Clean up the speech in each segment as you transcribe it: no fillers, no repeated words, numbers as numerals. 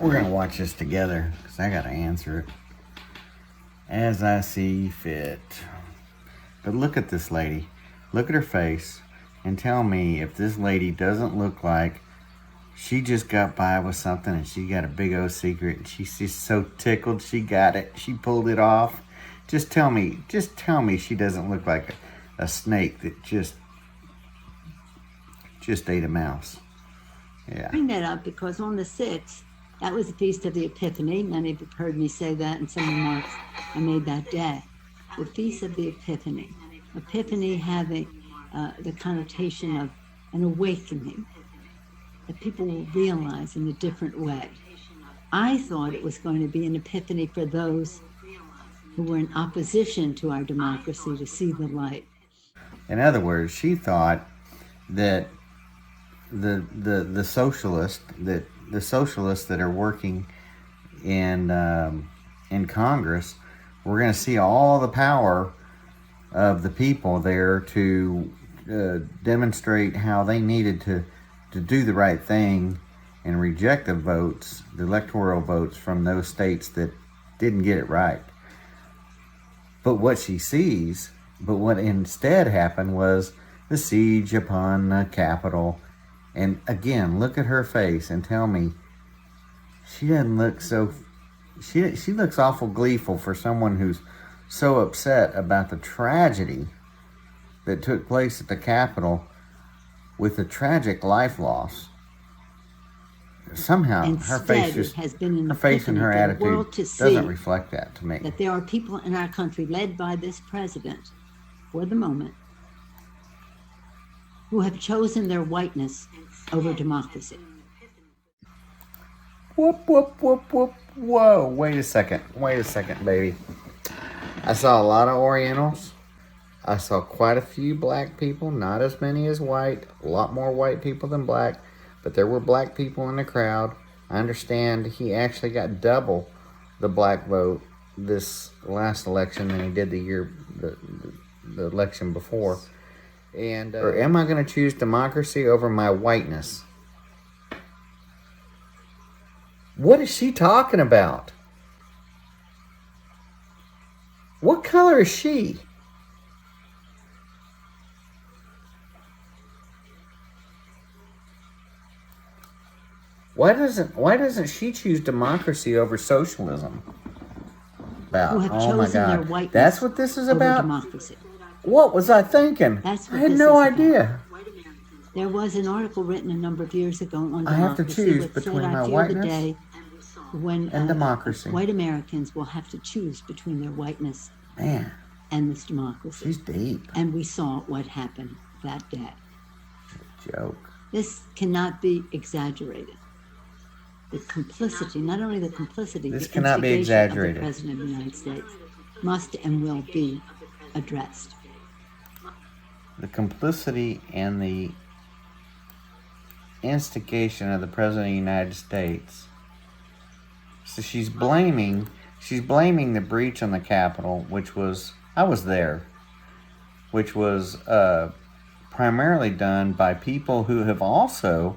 We're going to watch this together because I got to answer it as I see fit. But look at this lady. Look at her face and tell me if this lady doesn't look like she just got by with something and she got a big old secret and she's just so tickled she got it. She pulled it off. Just tell me she doesn't look like a snake that just ate a mouse. Yeah. I bring that up because on the 6th, that was the Feast of the Epiphany. Many have heard me say that in some remarks I made that day. The Feast of the Epiphany. Epiphany having the connotation of an awakening that people will realize in a different way. I thought it was going to be an epiphany for those who were in opposition to our democracy to see the light. In other words, she thought that the socialists that are working in Congress were going to see all the power of the people there to demonstrate how they needed to do the right thing and reject the votes, the electoral votes from those states that didn't get it right. But what instead happened was the siege upon the Capitol. And again, look at her face and tell me she doesn't look so... She looks awful gleeful for someone who's so upset about the tragedy that took place at the Capitol with a tragic life loss. Somehow her face and her attitude doesn't reflect that to me. That there are people in our country led by this president for the moment who have chosen their whiteness over democracy. Whoop, whoop, whoop, whoop. Whoa, wait a second, baby. I saw a lot of Orientals. I saw quite a few black people, not as many as white, a lot more white people than black, but there were black people in the crowd. I understand he actually got double the black vote this last election than he did the election before. And or am I going to choose democracy over my whiteness? What is she talking about? What color is she? Why doesn't she choose democracy over socialism? Oh my God. That's what this is about? Democracy. What was I thinking? I had no idea. There was an article written a number of years ago on democracy. I have to choose between my whiteness and democracy. White Americans will have to choose between their whiteness and this democracy. She's deep. And we saw what happened that day. Joke. This cannot be exaggerated. The complicity, not only the complicity, this the cannot be exaggerated. Of the President of the United States must and will be addressed. The complicity and the instigation of the President of the United States. So she's blaming the breach on the Capitol, which was, I was there, which was primarily done by people who have also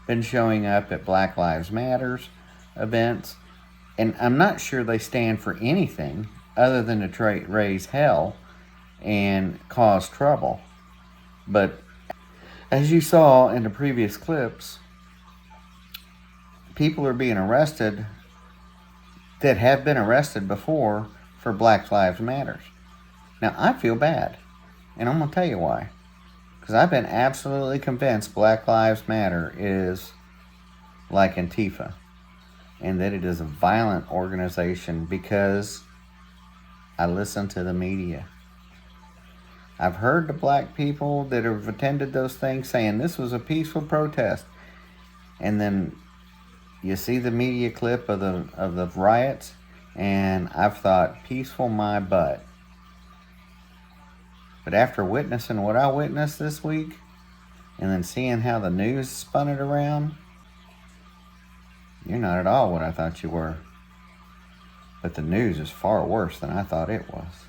been showing up at Black Lives Matters events, and I'm not sure they stand for anything other than to raise hell and cause trouble. But as you saw in the previous clips, people are being arrested that have been arrested before for Black Lives Matters. Now, I feel bad, and I'm going to tell you why. Because I've been absolutely convinced Black Lives Matter is like Antifa, and that it is a violent organization because I listen to the media. I've heard the black people that have attended those things saying this was a peaceful protest. And then you see the media clip of the riots, and I've thought, peaceful my butt. But after witnessing what I witnessed this week, and then seeing how the news spun it around, you're not at all what I thought you were. But the news is far worse than I thought it was.